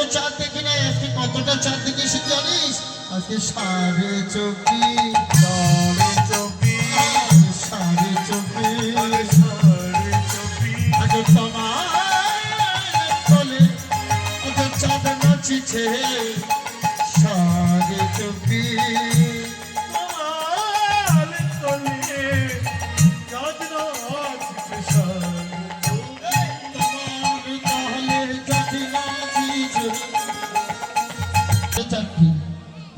তো চাঁদ দেখি নাই, আজকে কতটা চাঁদ দেখেছি জানিস? আজকে 24.5। 24.5 আগে তোমার বলে অত চাঁদ নাচিছে 24.5।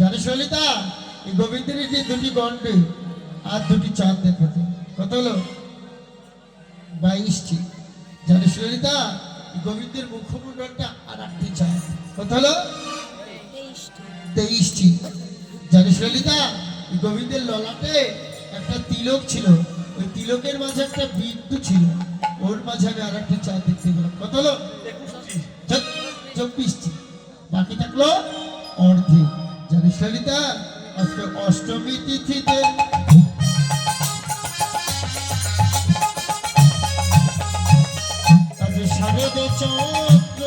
জানিস ললিতা, এই গোবিন্দের যে দুটি গন্ডে আর দুটি চাঁদ দেখাতে কত হলো? 22টি। জানিস ললিতা, গোবিন্দের মুখমণ্ডলটা আর একটি চাঁদ কত হলো? 23টি। জানিস ললিতা, গোবিন্দের ললাটে একটা তিলক ছিল, ওই তিলকের মাঝে একটা বিন্দু ছিল, ওর মাঝে আমি আর একটি চাঁদ দেখতে পেলাম কত হলো? 24টি। বাকি থাকলো অর্ধেক। জানিস ললিতা, আজকে অষ্টমী তিথিতে আজ শারদ চন্দ্র,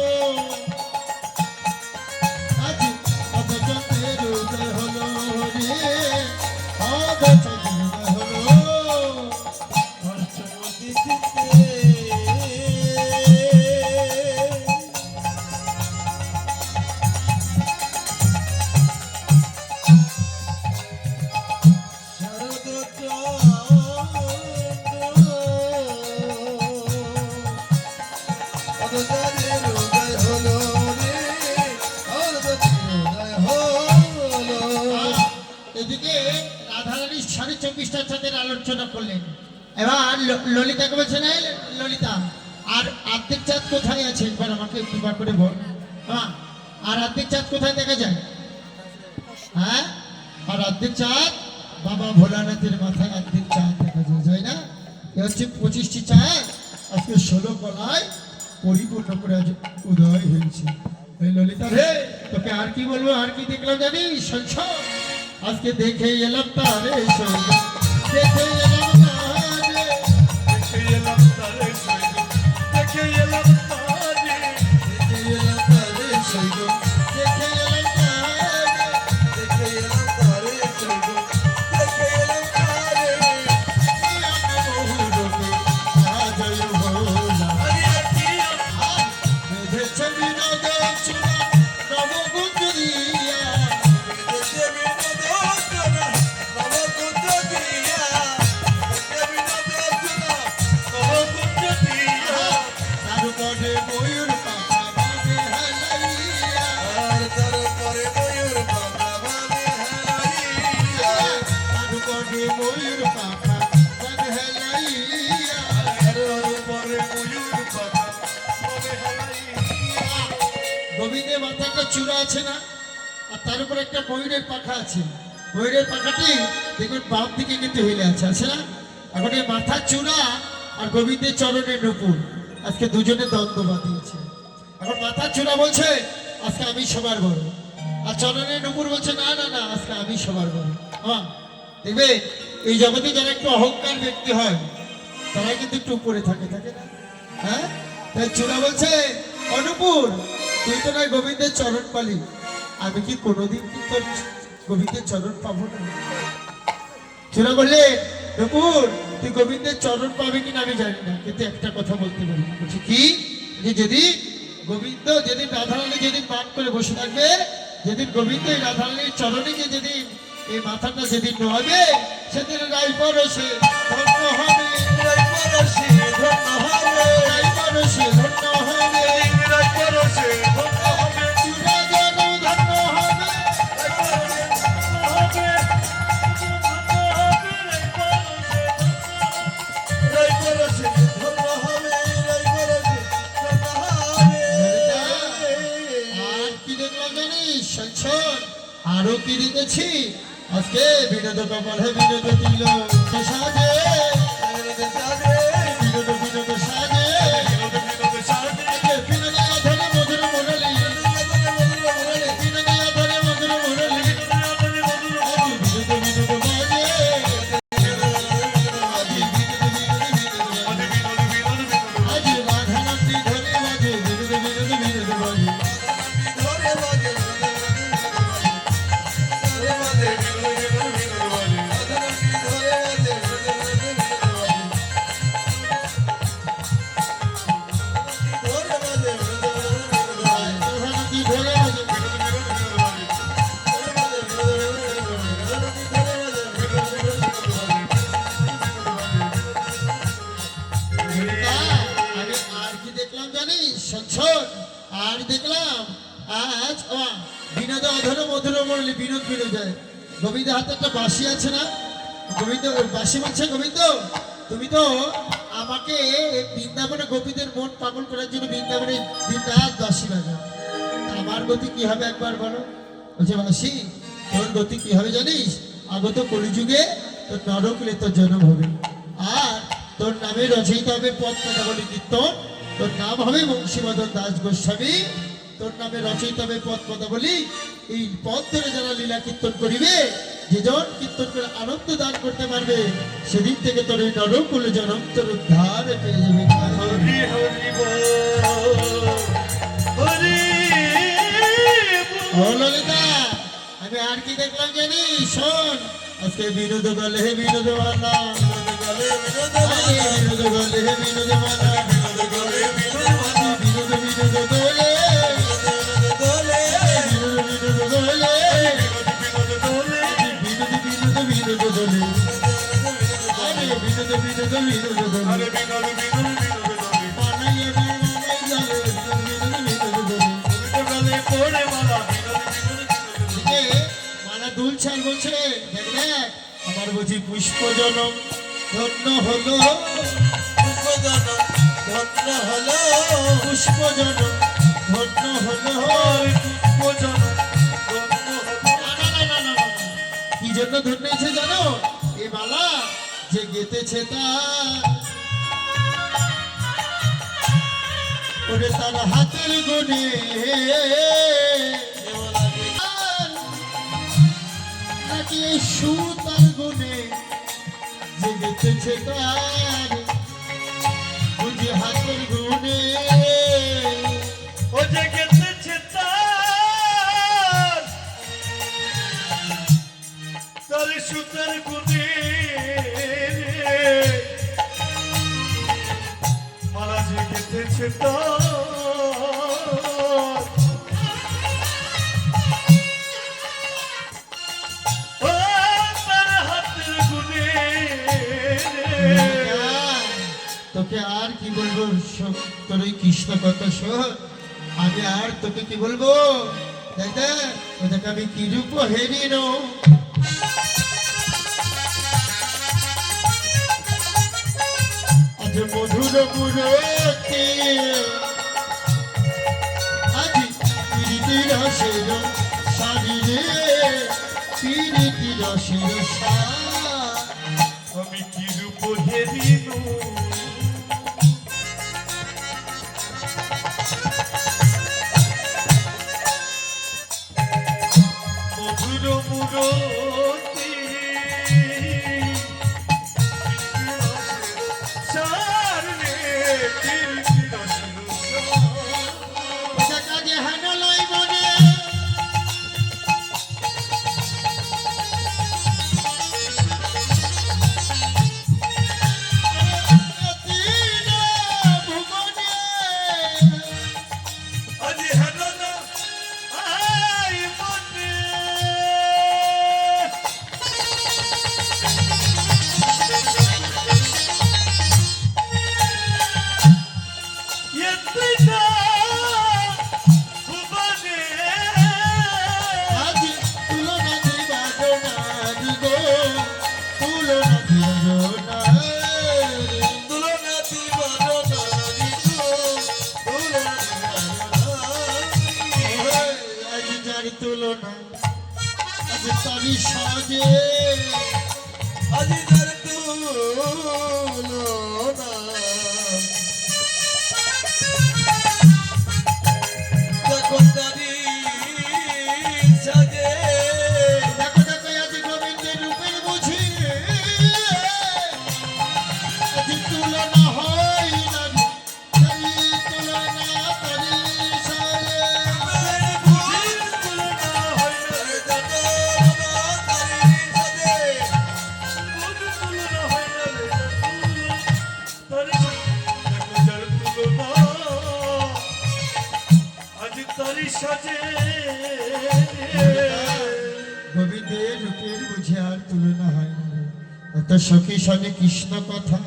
আজ অধচন্দ্রের উদয় হলো রে, অধচন্দ্রের উদয় হলো অষ্টমী তিথিতে। এদিকে রাধারানী 24.5টা চাঁদের আলোচনা করলেন। এবার ললিতাকে বলছে, না ললিতা, আর অর্ধেক চাঁদ কোথায় আছে একবার আমাকে কৃপা করে বল। হ্যাঁ, আর অর্ধেক চাঁদ কোথায় দেখা যায়? হ্যাঁ, আর অর্ধেক চাঁদ বাবা ভোলানাথের মাথায় অর্ধেক চাঁদ দেখা যায় না? এ হচ্ছে 25টি চাঁদ আজকে 16 কলায় পরিপূর্ণ করে আজ উদয় হয়েছে। ললিতা রে, তোকে আর কি বলবো, আর কি দেখলাম জানিস? আজকে দেখে এলাম তারে সৈন্য, দেখে এলাম তারে, দেখে এলাম তারে সৈন্য, দেখে এলাম তারে, দেখে এলাম তারে সৈন্য, দেখে এলাম তারে, দেখে এলাম তারে সৈন্য, দেখে এলাম তারে। বহুরূপে আজয় ভোলা বেঁধেছে বিনোদ চূড়া নবগুঞ্জরিয়া, বেঁধেছে বিনোদ চূড়া নবগুঞ্জরিয়া, বেঁধেছে বিনোদ চূড়া নবগুঞ্জরিয়া। তারপরে ময়ূর পাখা বাঁধে হেলাইয়া, আর তারপরে ময়ূর পাখা বাঁধে হেলাইয়া, তারপরে ময়ূর পাখা বাঁধে হেলাইয়া, তারপরে ময়ূর পাখা বাঁধে হেলাইয়া। গোবিন্দের মাথায় একটা চূড়া আছে না, আর তার উপর একটা ময়ূরের পাখা আছে। ময়ূরের পাখাটি দেখুন বাম দিকে কিন্তু হেলে আছে না? এখন এই মাথার চূড়া আর গোবিন্দের চরণের নূপুর আজকে দুজনে দ্বন্দ্ব বাঁধিয়েছে। এখন মাথার চূড়া বলছে আজকে আমি সবার বড়, আর চরণের নূপুর বলছে না না না, আজকে আমি সবার বড়। হ্যাঁ, দেখবে এই জগতে যারা একটু অহংকার ব্যক্তি হয় তারা কিন্তু একটু উপরে থাকে না? হ্যাঁ, তাই চূড়া বলছে, অনুপুর তুই তো নয় গোবিন্দের চরণ পালি, আমি কি কোনোদিন কিন্তু গোবিন্দের চরণ পাবো না? চূড়া বললে, নুপুর তুই গোবিন্দের চরণ পাবে কিনা আমি জানি না, কিন্তু একটা কথা বলতে পারি। বলছি কি? যে যদি গোবিন্দ যেদিন রাধারানী যেদিন মান করে বসে থাকবে, যেদিন গোবিন্দ এই রাধারানীর চরণে যেদিন এই মাথাটা যেদিন নোয়াবে, সেদিন রাই পরশে ধন্য হবে, রাই পরশে ধন্য হবে, রাই পরশে ধন্য হবে, রাই পরশে ধন্য হবে, চূড়া যেন ধন্য হবে, রাই পরশে ধন্য হবে, রাই পরশে ধন্য হবে, রাই পরশে ধন্য হবে। আর কি দেখলাম জানিস? আরো কি দেখেছি? আজকে বিনোদ কমলে বিনোদ দিল সাজে, বিনোদ সাজে, বিনোদ বিনোদ সাজে, বিনোদ বিনোদ সাজে, বিনোদিয়া ধরে মধুর মুরলি, বিনোদিয়া ধরে মধুর মুরলি, বিনোদ বিনোদ বাজে, আজ রাধারানী ধরে বাজে, বিনোদ বিনোদ বিনোদ বাজে। দেখলাম আজ বিনোদ অধর মধুর বললি বিনোদ বিনোদ যায় গোবিন্দ হাতে একটা বাঁশি আছে না গোবিন্দ বাঁশি মারছে গোবিন্দ তুমি তো আমাকে বৃন্দাবনে গোপীদের মন পাগল করার জন্য বৃন্দাবনে দিন রাত বাঁশি বাজাও আমার গতি কি হবে একবার বলো বলছে বাঁশি তোর গতি কি হবে জানিস আগত কলিযুগে তোর নরকুলে তোর জন্ম হবে আর তোর নামে রচয়িতা হবে পদ পদাবলী কীর্তন তোর নাম হবে বংশীমদন দাস গোস্বামী তোর নামে রচয়িতা হবে পদ পদাবলী এই পদ ধরে যারা লীলা কীর্তন করিবে যেজন কীর্তন করে আনন্দ দান করতে পারবে সেদিন থেকে তোর এই নরকুলে জন্ম তোর উদ্ধার পেয়ে যাবে হরি হরি বল হরি ও ললিতা আমি আর কি দেখলাম জানি শোন আজকে বিনোদ গলে হে বিনোদ মালা বিনোদ গলে হে বিনোদ মালা বিনোদ গলে বিনোদ মালা বিনোদ বিনোদ দোলে বিনোদ বিনোদ দোলে বিনোদ বিনোদ বিনোদ দোলে আরে বিনোদ বিনোদ বিনোদ দোলে আরে বিনোদ বিনোদ বিনোদ দোলে মানাইয়ে মানাইয়ে গলে বিনোদ বিনোদ দোলে গলে পড়ে মালা বিনোদ বিনোদ এ মালা দুলছাল বলছে দেখ দেখ আমার বুঝি পুষ্প জনম ধন্য হলো পুষ্প জনম ধন্য হলো পুষ্প জনম ধন্য হলো পুষ্প জনম ধন্য হলো না, না, না, না, না, না। কি জন্য ধন্য হয়েছে জানো এ মালা যে গেতেছে তার ওরে তার হাতের গুণে আর নাকি এই সুতার গুণে যে গেতেছে তার বুঝি হাতের গুণে ও যে গেতেছে তার তার সুতার গুণে মালা যে গেতেছে তার ও তার হাতের গুণে তোকে আর কি বলবো তোর ওই কৃষ্ণ কথা শোন আমি আর তোকে কি বলবো দেখ দেখ তোদেরকে আমি কি রূপ হেরিন আজ মধুর মুরতি আজি পিরিতি রসের শাড়ি রে পিরিতি রসের শাড়ি আমি কি রূপ হেরিনু মধুর মুরতি সারনে কীর্তি রসের সার কাজে হানালয় মনে আজি হেলো না আই মনে এতনা ভুবনে আজি তুলনা দিবা জোনারি গো তুলনা দিবা জোনারি তুলনা দিবানো নারী গো তুলনা আজি যার তুলনা আজি তারি সাজে আজি তার তুলনা যখন তারি সাজে দেখো দেখো আজি গোবিন্দের রূপের বুঝি আজি তুলনা হয় না তারি তুলনা তারি সাজে বুঝির তুলনা হয় না রে জানো তারি সাজে বুঝ তুলনা হয় না রে তারি দেখো যার তুলনা আজি তারি সাজে গোবিন্দের রূপের বুঝে আর তুলনা হয় না রে। এত সখী সঙ্গে কৃষ্ণ কথা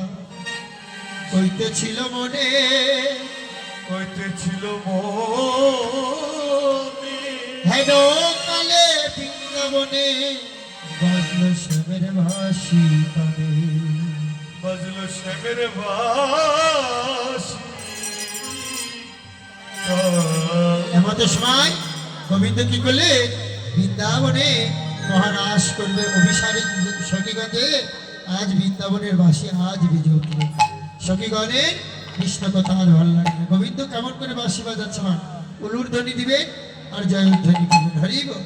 কইতেছিল মনে হইতেছিল মনে হেন কালে বৃন্দাবনে বাজল শ্যামের ভাসি কানে। বাজলো শ্যামের বাঁশি। এমত সময় গোবিন্দ কি করলে বৃন্দাবনে মহারাজ করবে অভিসারী সখীগণে। আজ বৃন্দাবনের বাসী আজ বিজয় উঠল। সখীগণের কৃষ্ণ কথা আর ভালো লাগে না। গোবিন্দ কেমন করে বাঁশি বাজাচ্ছে মা, উলুর ধ্বনি দিবেন আর জয় ধ্বনি করবেন। হরি গো।